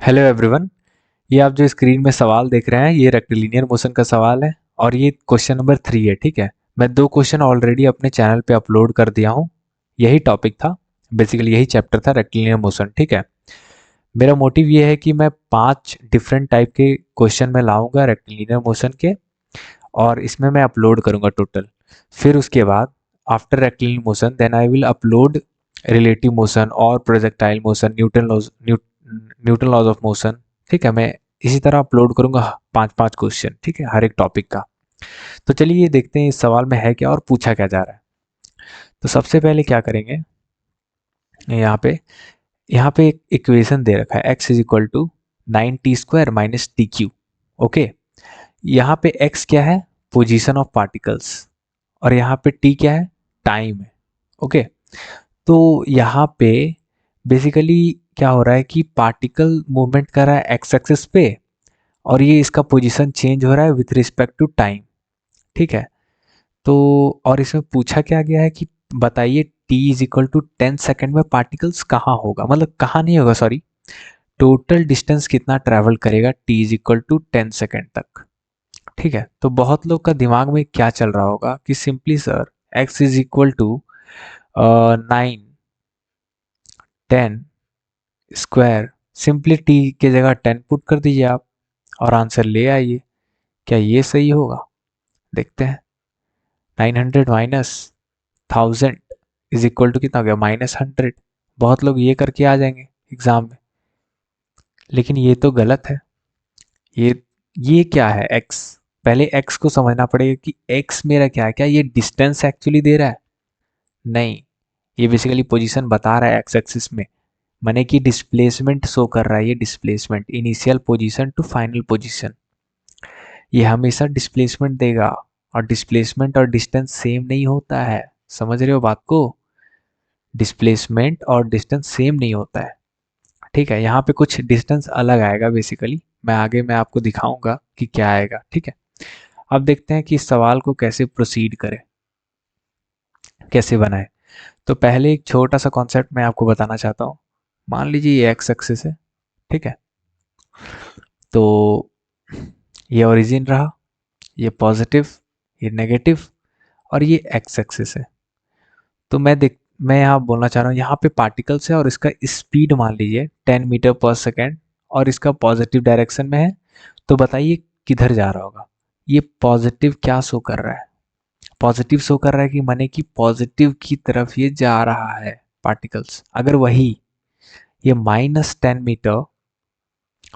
Hello everyone. ये आप जो स्क्रीन में सवाल देख रहे हैं ये रेक्टिलिनियर मोशन का सवाल है और ये क्वेश्चन नंबर 3 है। ठीक है, मैं 2 क्वेश्चन ऑलरेडी अपने चैनल पे अपलोड कर दिया हूँ। यही टॉपिक था, बेसिकली यही चैप्टर था रेक्टिलिनियर मोशन। ठीक है, मेरा मोटिव ये है कि मैं 5 डिफरेंट टाइप के क्वेश्चन में लाऊंगा रेक्टिलिनियर मोशन के और इसमें मैं अपलोड करूंगा टोटल। फिर उसके बाद after rectilinear motion then I will upload relative motion और projectile motion, Newton laws of motion. ठीक है, मैं इसी तरह अपलोड करूंगा 5-5 क्वेश्चन। ठीक है, हर एक टॉपिक का। तो चलिए ये देखते हैं इस सवाल में है क्या और पूछा क्या जा रहा है। तो सबसे पहले क्या करेंगे, यहाँ पे एक इक्वेशन दे रखा है x is equal to 9t² minus t cube. Okay, यहाँ पे x क्या है, पोजीशन ऑफ पार्टिकल्स, और यहाँ पे t क्या है, टाइम है। ओके, तो यहाँ पे बेसिकली क्या हो रहा है कि पार्टिकल मूवमेंट कर रहा है एक्स एक्सिस पे और ये इसका पोजीशन चेंज हो रहा है विथ रिस्पेक्ट टू टाइम। ठीक है, तो और इसमें पूछा क्या गया है कि बताइए t is equal to 10 second में पार्टिकल्स कहाँ होगा, मतलब कहाँ नहीं होगा, सॉरी, टोटल डिस्टेंस कितना ट्रैवल करेगा t is equal to 10 second तक। ठीक है, तो बहुत लोग का दिमाग में क्या चल रहा होगा कि simply sir x is equal to 9 10 square, simply t के जगह 10 पुट कर दीजिए आप और आंसर ले आइए। क्या ये सही होगा? देखते हैं। 900 माइनस 1000 इज इक्वल टू कितना हो गया, -100। बहुत लोग ये करके आ जाएंगे एग्जाम में, लेकिन ये तो गलत है। ये ये क्या है x, पहले x को समझना पड़ेगा कि x मेरा क्या है। क्या ये डिस्टेंस एक्चुअली दे रहा है? नहीं, ये बेसिकली पोजीशन बता रहा है एक्स एक्सिस में, माने कि डिस्प्लेसमेंट शो कर रहा है। ये displacement initial position to final position, ये हमेशा डिस्प्लेसमेंट देगा और डिस्प्लेसमेंट और डिस्टेंस सेम नहीं होता है। समझ रहे हो बात को? डिस्प्लेसमेंट और डिस्टेंस सेम नहीं होता है। ठीक है, यहाँ पे कुछ डिस्टेंस अलग आएगा बेसिकली, मैं आगे मैं आपको दिखाऊंगा कि क्या आएगा। ठीक है, अब देखते हैं कि इस सवाल को कैसे प्रोसीड करें, कैसे बनाए। तो पहले एक छोटा सा कॉन्सेप्ट मैं आपको बताना चाहता हूँ। मान लीजिए ये एक्स एक्सिस है। ठीक है, तो ये ओरिजिन रहा, ये पॉजिटिव, ये नेगेटिव, और ये एक्स एक्सिस है। तो मैं यहाँ बोलना चाह रहा हूँ, यहाँ पे पार्टिकल्स है और इसका स्पीड मान लीजिए 10 मीटर पर सेकेंड और इसका पॉजिटिव डायरेक्शन में है। तो बताइए किधर जा रहा होगा। ये पॉजिटिव क्या शो कर रहा है, पॉजिटिव शो कर रहा है कि माने कि पॉजिटिव की तरफ ये जा रहा है पार्टिकल्स। अगर वही ये -10 मीटर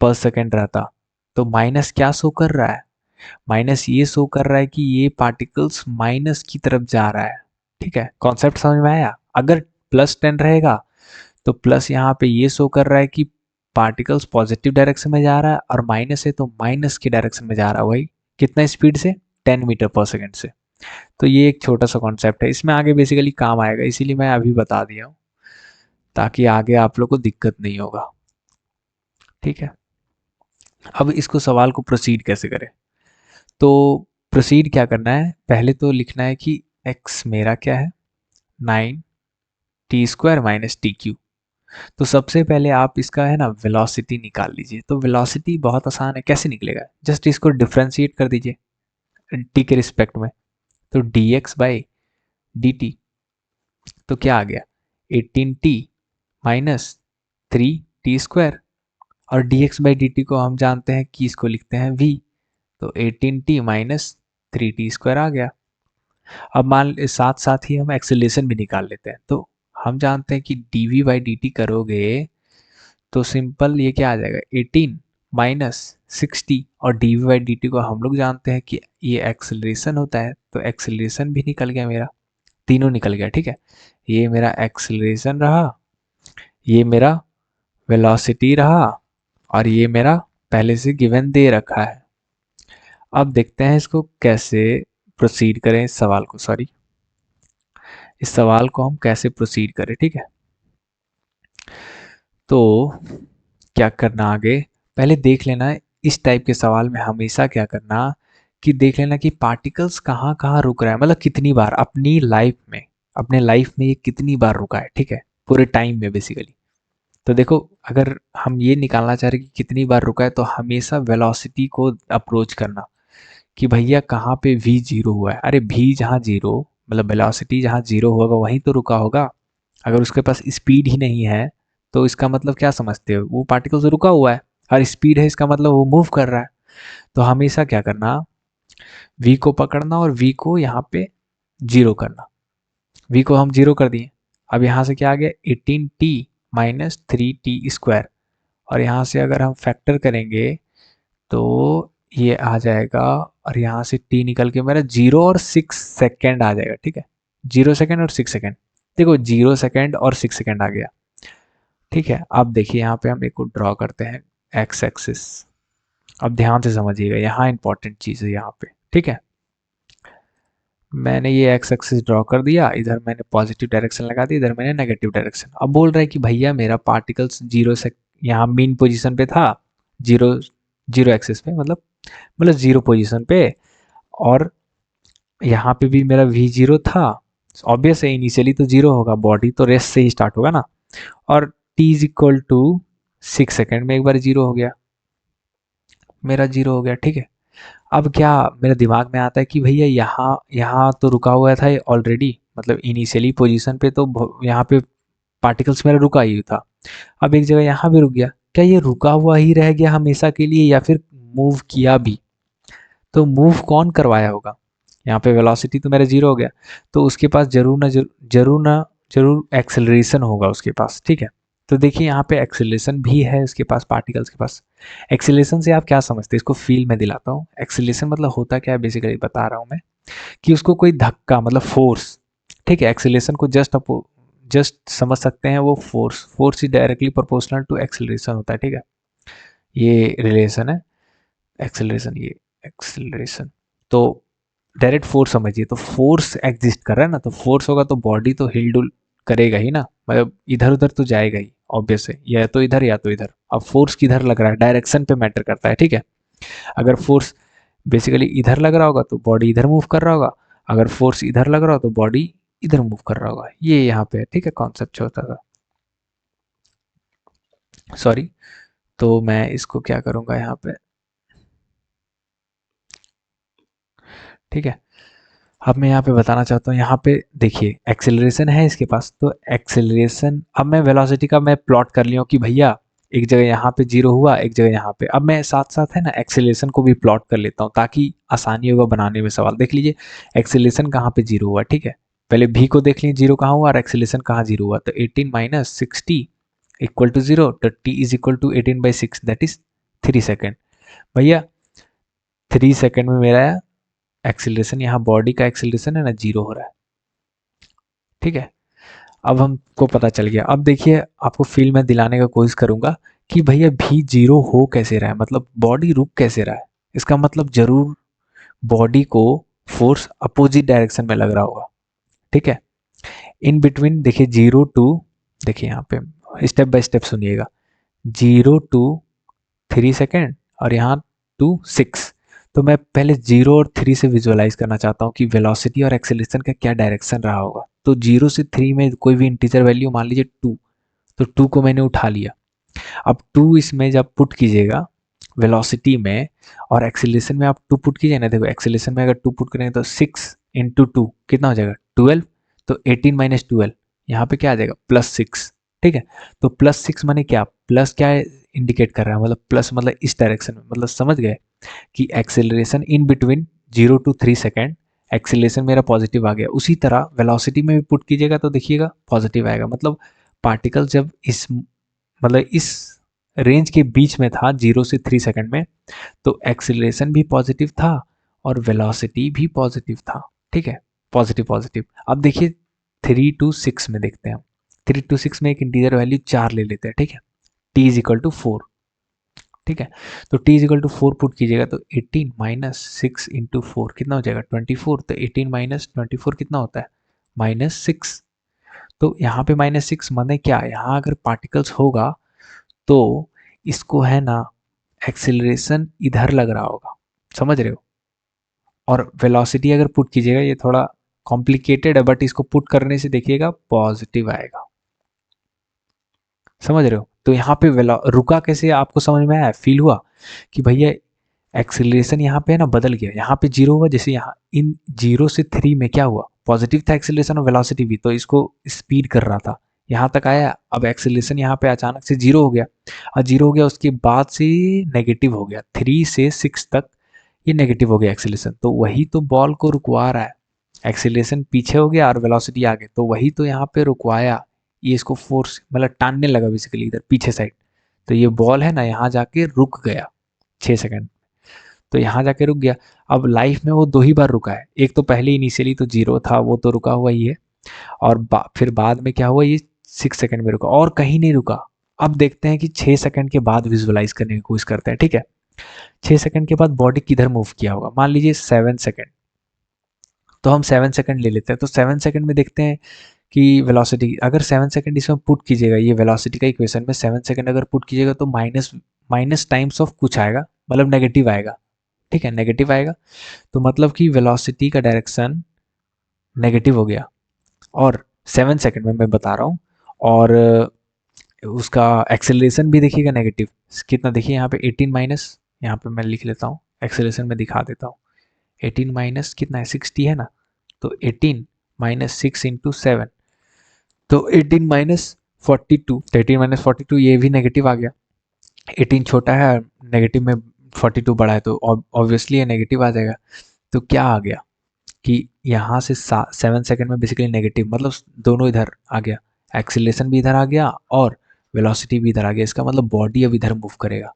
पर सेकेंड रहता तो माइनस क्या शो कर रहा है, माइनस ये शो कर रहा है कि ये पार्टिकल्स माइनस की तरफ जा रहा है। ठीक है, कॉन्सेप्ट समझ में आया? अगर +10 रहेगा तो प्लस यहाँ पे ये शो कर रहा है कि पार्टिकल्स पॉजिटिव डायरेक्शन में जा रहा है, और माइनस है तो माइनस की डायरेक्शन में जा रहा है। वही कितना स्पीड से, 10 मीटर पर सेकेंड से। तो ये एक छोटा सा कॉन्सेप्ट है, इसमें आगे बेसिकली काम आएगा, इसीलिए मैं अभी बता दिया हूँ ताकि आगे आप लोग को दिक्कत नहीं होगा। ठीक है, अब इसको सवाल को प्रोसीड कैसे करें। तो प्रोसीड क्या करना है, पहले तो लिखना है कि x मेरा क्या है, 9t² माइनस टी क्यू। तो सबसे पहले आप इसका है ना वेलोसिटी निकाल लीजिए। तो वेलोसिटी बहुत आसान है, कैसे निकलेगा, जस्ट इसको डिफ्रेंशिएट कर दीजिए t के रिस्पेक्ट में। तो dx बाई dt, तो क्या आ गया, 18t माइनस 3t²। और dx बाई dt को हम जानते हैं कि इसको लिखते हैं v, तो 18t माइनस 3t² आ गया। अब मान साथ साथ ही हम एक्सेलरेशन भी निकाल लेते हैं। तो हम जानते हैं कि dv बाई dt करोगे तो सिंपल ये क्या आ जाएगा, 18 माइनस 60, और dv बाई dt को हम लोग जानते हैं कि ये एक्सेलरेशन होता है। तो एक्सेलरेशन भी निकल गया मेरा, तीनों निकल गया। ठीक है, ये मेरा एक्सेलरेशन रहा, ये मेरा वेलोसिटी रहा, और ये मेरा पहले से गिवन दे रखा है। अब देखते हैं इसको कैसे प्रोसीड करें, इस सवाल को, सॉरी, इस सवाल को हम कैसे प्रोसीड करें। ठीक है, तो क्या करना आगे, पहले देख लेना है इस टाइप के सवाल में हमेशा क्या करना कि देख लेना कि पार्टिकल्स कहाँ कहाँ रुक रहा है, मतलब कितनी बार अपनी लाइफ में, अपने लाइफ में ये कितनी बार रुका है। ठीक है, पूरे टाइम में बेसिकली। तो देखो, अगर हम ये निकालना चाह रहे हैं कि कितनी बार रुका है, तो हमेशा वेलोसिटी को अप्रोच करना कि भैया कहाँ पे v जीरो हुआ है। अरे v जहाँ जीरो, मतलब वेलोसिटी जहाँ जीरो होगा वहीं तो रुका होगा। अगर उसके पास स्पीड ही नहीं है तो इसका मतलब क्या समझते हो, वो पार्टिकल से रुका हुआ है। और स्पीड है इसका मतलब वो मूव कर रहा है। तो हमेशा क्या करना, v को पकड़ना और v को यहाँ पे जीरो करना। v को हम जीरो कर दिए। अब यहाँ से क्या आ गया, 18t माइनस 3t स्क्वायर। और यहाँ से अगर हम फैक्टर करेंगे तो ये आ जाएगा, और यहाँ से t निकल के मेरा 0 और 6 सेकेंड आ जाएगा। ठीक है, 0 सेकेंड और 6 सेकेंड। देखो 0 सेकेंड और 6 सेकेंड आ गया। ठीक है, अब देखिए यहाँ पे हम एक को ड्रॉ करते हैं एक्स एक्सिस। अब ध्यान से समझिएगा, यहाँ इंपॉर्टेंट चीज़ है यहाँ पे। ठीक है, मैंने ये एक्स एक्सिस ड्रॉ कर दिया, इधर मैंने पॉजिटिव डायरेक्शन लगा दी, इधर मैंने नेगेटिव डायरेक्शन। अब बोल रहा है कि भैया मेरा पार्टिकल्स जीरो से यहाँ मीन पोजीशन पे था, जीरो जीरो एक्सिस पे, मतलब जीरो पोजीशन पे। और यहाँ पे भी मेरा वी जीरो था। ऑब्वियस है, इनिशियली तो जीरो होगा, बॉडी तो रेस्ट से ही स्टार्ट होगा ना। और t is equal to 6 second में एक बार जीरो हो गया, मेरा जीरो हो गया। ठीक है, अब क्या मेरे दिमाग में आता है कि भैया यहाँ यहाँ तो रुका हुआ था ऑलरेडी, मतलब इनिशियली पोजीशन पे तो यहाँ पे पार्टिकल्स मेरा रुका ही था। अब एक जगह यहाँ भी रुक गया, क्या ये रुका हुआ ही रह गया हमेशा के लिए या फिर मूव किया भी? तो मूव कौन करवाया होगा? यहाँ पे वेलोसिटी तो मेरा जीरो हो गया, तो उसके पास जरूर एक्सेलरेशन होगा उसके पास। ठीक है, तो देखिए यहाँ पे एक्सेलरेशन भी है उसके पास, पार्टिकल्स के पास। एक्सेलरेशन से आप क्या समझते हैं, इसको फील में दिलाता हूँ। एक्सेलरेशन मतलब होता क्या है, बेसिकली बता रहा हूँ मैं, कि उसको कोई धक्का, मतलब फोर्स। ठीक है, एक्सेलरेशन को जस्ट समझ सकते हैं, वो force is directly proportional to acceleration होता है। ठीक है, ये रिलेशन है एक्सेलरेशन, ये एक्सेलरेशन। तो डायरेक्ट फोर्स समझिए, तो फोर्स एग्जिस्ट कर रहा है ना, तो फोर्स होगा तो बॉडी तो हिल डुल करेगा ही ना, मतलब इधर उधर तो जाएगा ही, ऑब्वियस है, या तो इधर या तो इधर। अब फोर्स किधर लग रहा है, डायरेक्शन पे मैटर करता है। ठीक है, अगर फोर्स बेसिकली इधर लग रहा होगा तो बॉडी इधर मूव कर रहा होगा, अगर फोर्स इधर लग रहा हो तो बॉडी इधर मूव कर रहा होगा। ये यहाँ पे है। ठीक है, कॉन्सेप्ट होता था, सॉरी। तो मैं इसको क्या करूँगा यहाँ पे, ठीक है। अब मैं यहाँ पे बताना चाहता हूँ, यहाँ पे देखिए एक्सेलरेशन है इसके पास, तो एक्सेलरेशन, अब मैं वेलोसिटी का मैं प्लॉट कर लिया हूँ कि भैया एक जगह यहाँ पे जीरो हुआ, एक जगह यहाँ पे। अब मैं साथ साथ है ना एक्सेलरेशन को भी प्लॉट कर लेता हूँ ताकि आसानी होगा बनाने में सवाल। देख लीजिए एक्सेलरेशन कहाँ पे जीरो हुआ। ठीक है, पहले भी को देख लीजिए जीरो कहाँ हुआ और एक्सेलरेशन कहाँ जीरो हुआ। तो 18 - 60 इक्वल टू जीरो, तो t is equal to 18/6, that is 3 second. भैया 3 सेकेंड में मेरा एक्सेलरेशन, यहाँ बॉडी का एक्सेलरेशन है ना जीरो हो रहा है। ठीक है, अब हमको पता चल गया। अब देखिए आपको फील में दिलाने का कोशिश करूंगा कि भैया भी जीरो हो कैसे रहा है, मतलब बॉडी रुक कैसे रहा है। इसका मतलब जरूर बॉडी को फोर्स अपोजिट डायरेक्शन में लग रहा होगा। ठीक है, इन बिटवीन देखिए 0 to, देखिए यहाँ पे स्टेप बाय स्टेप सुनिएगा, 0 to 3 सेकेंड और यहाँ 2 6। तो मैं पहले 0 और 3 से विजुअलाइज करना चाहता हूँ कि वेलोसिटी और एक्सेलरेशन का क्या डायरेक्शन रहा होगा। तो 0 से 3 में कोई भी इंटीजर वैल्यू, मान लीजिए 2, तो 2 को मैंने उठा लिया। अब 2 इसमें जब पुट कीजिएगा वेलोसिटी में और एक्सेलरेशन में, आप 2 पुट कीजिए ना, देखो एक्सेलरेशन में अगर 2 पुट करेंगे तो 6 × 2 कितना हो जाएगा, 12। तो 18 - 12 यहाँ पे क्या आ जाएगा, +6। ठीक है, तो +6 माने क्या, प्लस क्या इंडिकेट कर रहा है, मतलब प्लस मतलब इस डायरेक्शन में, मतलब समझ गए कि acceleration in between 0 to 3 second, acceleration मेरा पॉजिटिव आ गया। उसी तरह वेलोसिटी में भी पुट कीजिएगा तो देखिएगा पॉजिटिव आएगा। मतलब पार्टिकल जब इस, मतलब इस रेंज के बीच में था 0 से 3 सेकेंड में, तो एक्सेलरेशन भी पॉजिटिव था और वेलोसिटी भी पॉजिटिव था। ठीक है, पॉजिटिव पॉजिटिव। अब देखिए 3 to 6 में देखते हैं हम। 3 to 6 में एक इंटीजर वैल्यू 4 ले लेते हैं। ठीक है, t इज इक्वल टू 4। ठीक है, तो t is equal to 4 put कीजिएगा तो 18 - 6 × 4 कितना हो जाएगा, 24। तो 18 - 24 कितना होता है, -6। तो यहाँ पे -6 माने क्या, यहाँ अगर पार्टिकल्स होगा तो इसको है ना एक्सेलरेशन इधर लग रहा होगा, समझ रहे हो। और वेलोसिटी अगर पुट कीजिएगा, ये थोड़ा कॉम्प्लिकेटेड है बट इसको पुट करने से देखिएगा पॉजिटिव आएगा, समझ रहे हो। तो यहाँ पे रुका कैसे आपको समझ में आया, फील हुआ कि भैया एक्सेलरेशन यहाँ पे है ना बदल गया, यहाँ पे जीरो हुआ, जैसे यहाँ इन 0 से 3 में क्या हुआ, पॉजिटिव था एक्सेलरेशन और वेलोसिटी भी, तो इसको स्पीड कर रहा था, यहाँ तक आया। अब एक्सेलरेशन यहाँ पे अचानक से जीरो हो गया, और जीरो हो गया उसके बाद से नेगेटिव हो गया, 3 से 6 तक ये नेगेटिव हो गया एक्सेलरेशन, तो वही तो बॉल को रुकवा रहा है। एक्सेलरेशन पीछे हो गया और वेलोसिटी आगे, तो वही तो यहाँ पे रुकवाया, ये इसको फोर्स मतलब टानने लगा बेसिकली इधर पीछे साइड, तो ये बॉल है ना यहाँ जाके रुक गया 6 सेकंड, तो यहाँ जाके रुक गया। अब लाइफ में वो 2 ही बार रुका है, एक तो पहले इनिशियली तो जीरो था वो तो रुका हुआ ही है, और फिर बाद में क्या हुआ, ये 6 सेकंड में रुका और कहीं नहीं रुका। अब देखते हैं कि 6 सेकंड के बाद विजुअलाइज करने की कोशिश करते हैं, ठीक है। 6 सेकंड के बाद बॉडी किधर मूव किया होगा, मान लीजिए 7 सेकंड, तो हम 7 सेकंड ले लेते हैं, तो 7 सेकंड में देखते हैं कि वेलोसिटी अगर 7 सेकंड इसमें पुट कीजिएगा, ये वेलोसिटी का इक्वेशन में 7 सेकंड अगर पुट कीजिएगा तो माइनस माइनस टाइम्स ऑफ कुछ आएगा, मतलब नेगेटिव आएगा, ठीक है, नेगेटिव आएगा, तो मतलब कि वेलोसिटी का डायरेक्शन नेगेटिव हो गया, और 7 सेकंड में मैं बता रहा हूँ, और उसका एक्सेलरेशन भी देखिएगा नेगेटिव कितना, देखिए यहाँ पे 18 माइनस, यहाँ पे मैं लिख लेता हूँ, एक्सेलरेशन में दिखा देता हूँ, 18 माइनस कितना है 60 है ना, तो 18 माइनस 6 इंटू 7, तो 18 माइनस 42, तो 18 माइनस 42 ये भी नेगेटिव आ गया, 18 छोटा है नेगेटिव में 42 बड़ा है, तो ऑब्वियसली ये नेगेटिव आ जाएगा। तो क्या आ गया कि यहाँ से 7 सेकंड में बेसिकली नेगेटिव, मतलब दोनों इधर आ गया, एक्सीलरेशन भी इधर आ गया और वेलोसिटी भी इधर आ गया, इसका मतलब बॉडी अब इधर मूव करेगा।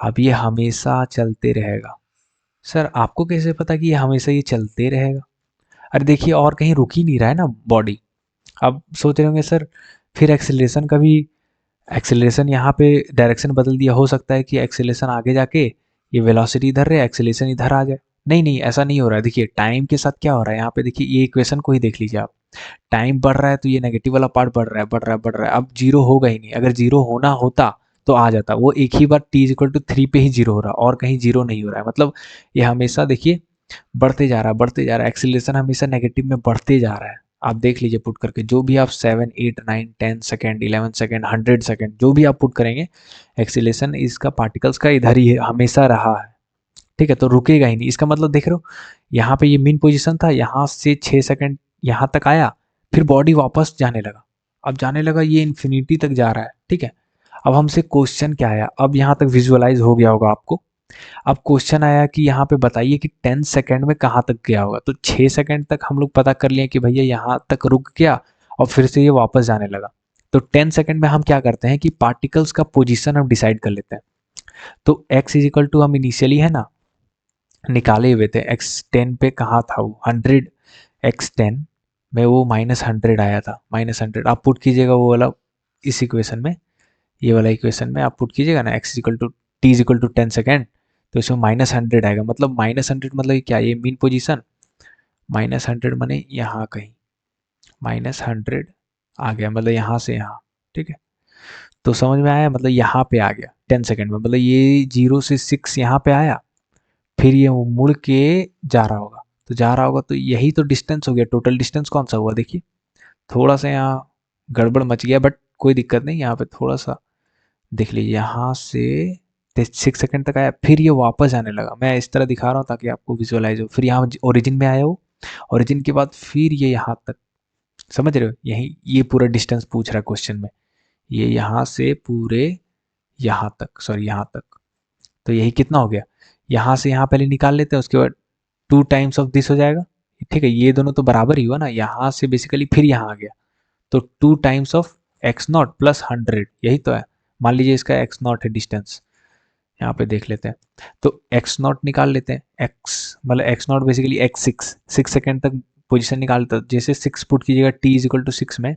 अब ये हमेशा चलते रहेगा। सर आपको कैसे पता कि ये हमेशा ये चलते रहेगा? अरे देखिए और कहीं रुक ही नहीं रहा है ना बॉडी। अब सोच रहे होंगे सर फिर एक्सेलरेशन का भी, एक्सेलरेशन यहाँ पे डायरेक्शन बदल दिया, हो सकता है कि एक्सेलरेशन आगे जाके ये वेलोसिटी इधर रहे, एक्सेलरेशन इधर आ जाए। नहीं नहीं ऐसा नहीं हो रहा है, देखिए टाइम के साथ क्या हो रहा है यहाँ पे, देखिए ये इक्वेशन को ही देख लीजिए आप, टाइम बढ़ रहा है तो ये नेगेटिव वाला पार्ट बढ़ रहा है बढ़ रहा है बढ़ रहा है, अब जीरो होगा ही नहीं, अगर जीरो होना होता तो आ जाता, वो एक ही बार t=3 पे ही जीरो हो रहा है और कहीं जीरो नहीं हो रहा है, मतलब ये हमेशा देखिए बढ़ते जा रहा है बढ़ते जा रहा है, एक्सीलरेशन हमेशा नेगेटिव में बढ़ते जा रहा है। आप देख लीजिए पुट करके, जो भी आप 7 8 9 10 सेकेंड 11 सेकेंड 100 सेकेंड जो भी आप पुट करेंगे, एक्सीलरेशन इसका पार्टिकल्स का इधर ही हमेशा रहा है, ठीक है, तो रुकेगा ही नहीं। इसका मतलब देख रहे हो यहाँ पे ये मीन पोजीशन था, यहाँ से 6 सेकेंड यहाँ तक आया, फिर बॉडी वापस जाने लगा, अब जाने लगा ये इन्फिनिटी तक जा रहा है, ठीक है। अब हमसे क्वेश्चन क्या आया, अब यहाँ तक विजुअलाइज हो गया होगा आपको। अब क्वेश्चन आया कि यहाँ पे बताइए कि 10 सेकंड में कहाँ तक गया होगा, तो 6 सेकंड तक हम लोग पता कर लिए कि भैया यहाँ तक रुक गया और फिर से ये वापस जाने लगा। तो 10 सेकंड में हम क्या करते हैं कि पार्टिकल्स का पोजीशन हम डिसाइड कर लेते हैं। तो x=, हम इनिशियली है ना निकाले हुए थे, x10 पे कहाँ था वो 100, x10 में वो -100 आया था, -100 आप पुट कीजिएगा वो वाला इस इक्वेशन में, ये वाला इक्वेशन में आप पुट कीजिएगा ना, t=10 सेकेंड, तो इसमें -100 आएगा, मतलब -100 मतलब क्या, ये मीन पोजीशन -100 माने यहाँ कहीं -100 आ गया, मतलब यहाँ से यहाँ, ठीक है। तो समझ में आया, मतलब यहाँ पे आ गया 10 सेकेंड में, मतलब ये 0 से 6 यहाँ पे आया, फिर ये मुड़ के जा रहा होगा, तो जा रहा होगा तो यही तो डिस्टेंस हो गया, टोटल डिस्टेंस कौन सा हुआ देखिए, थोड़ा सा यहाँ गड़बड़ मच गया बट कोई दिक्कत नहीं, यहाँ पे थोड़ा सा देख लीजिए, यहाँ से 6 सेकंड तक आया, फिर ये वापस आने लगा, मैं इस तरह दिखा रहा हूँ ताकि आपको विजुअलाइज हो, फिर यहाँ ओरिजिन में आया वो, ओरिजिन के बाद फिर ये यहाँ तक, समझ रहे हो, यही ये पूरा डिस्टेंस पूछ रहा है क्वेश्चन में, ये यहाँ से पूरे यहाँ तक, सॉरी यहाँ तक, तो यही कितना हो गया, यहाँ से यहाँ पहले निकाल लेते हैं, उसके बाद 2 टाइम्स ऑफ दिस हो जाएगा, ठीक है, ये दोनों तो बराबर ही हुआ ना, यहाँ से बेसिकली फिर यहाँ आ गया, तो 2 टाइम्स ऑफ x0 प्लस 100, यही तो है। मान लीजिए इसका x0 है डिस्टेंस, यहाँ पे देख लेते हैं, तो x0 निकाल लेते हैं, x मतलब x0 बेसिकली x6, 6 सेकेंड तक पोजीशन निकाल लेते हैं, जैसे 6 पुट कीजिएगा t=6 में,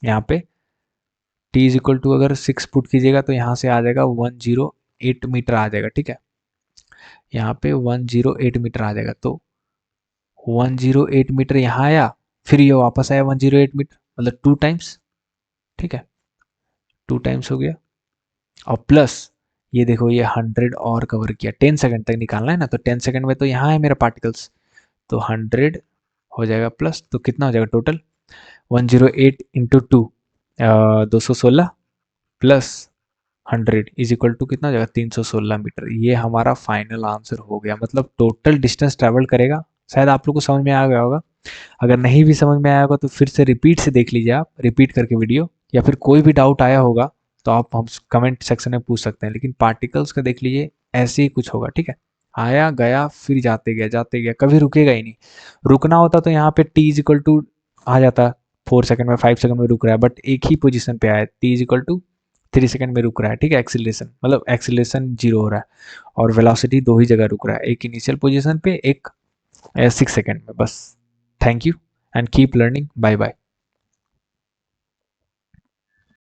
यहाँ पे t= अगर 6 पुट कीजिएगा तो यहाँ से आ जाएगा 108 मीटर आ जाएगा, ठीक है, यहाँ पे 108 मीटर आ जाएगा, तो 108 मीटर यहाँ आया, फिर ये वापस आया 108 मीटर, मतलब 2 टाइम्स, ठीक है, 2 टाइम्स हो गया, और प्लस ये देखो ये 100 और कवर किया, 10 सेकंड तक निकालना है ना, तो 10 सेकंड में तो यहाँ है मेरा पार्टिकल्स, तो 100 हो जाएगा प्लस, तो कितना हो जाएगा total 108 into 2 216 plus 100 is equal to कितना हो जाएगा 316 मीटर। ये हमारा फाइनल आंसर हो गया, मतलब टोटल डिस्टेंस ट्रेवल करेगा। शायद आप लोग को समझ में आ गया होगा। अगर नहीं भी समझ में आया होगा तो फिर से रिपीट से देख लीजिए आप, रिपीट करके वीडियो, या फिर कोई भी डाउट आया होगा तो आप हम कमेंट सेक्शन में पूछ सकते हैं। लेकिन पार्टिकल्स का देख लीजिए, ऐसे ही कुछ होगा, ठीक है। आया गया फिर जाते गया, कभी रुकेगा ही नहीं। रुकना होता तो यहाँ पे टी इज इक्वल टू आ जाता, 4 सेकंड में 5 सेकंड में रुक रहा है, बट एक ही पोजीशन पे आया, t is equal to 3 second में रुक रहा है, ठीक है। एक्सीलरेशन मतलब एक्सीलरेशन 0 हो रहा है, और वेलोसिटी दो ही जगह रुक रहा है, एक इनिशियल पोजीशन पे, एक 6 सेकंड में, बस। Thank you and keep learning, bye bye.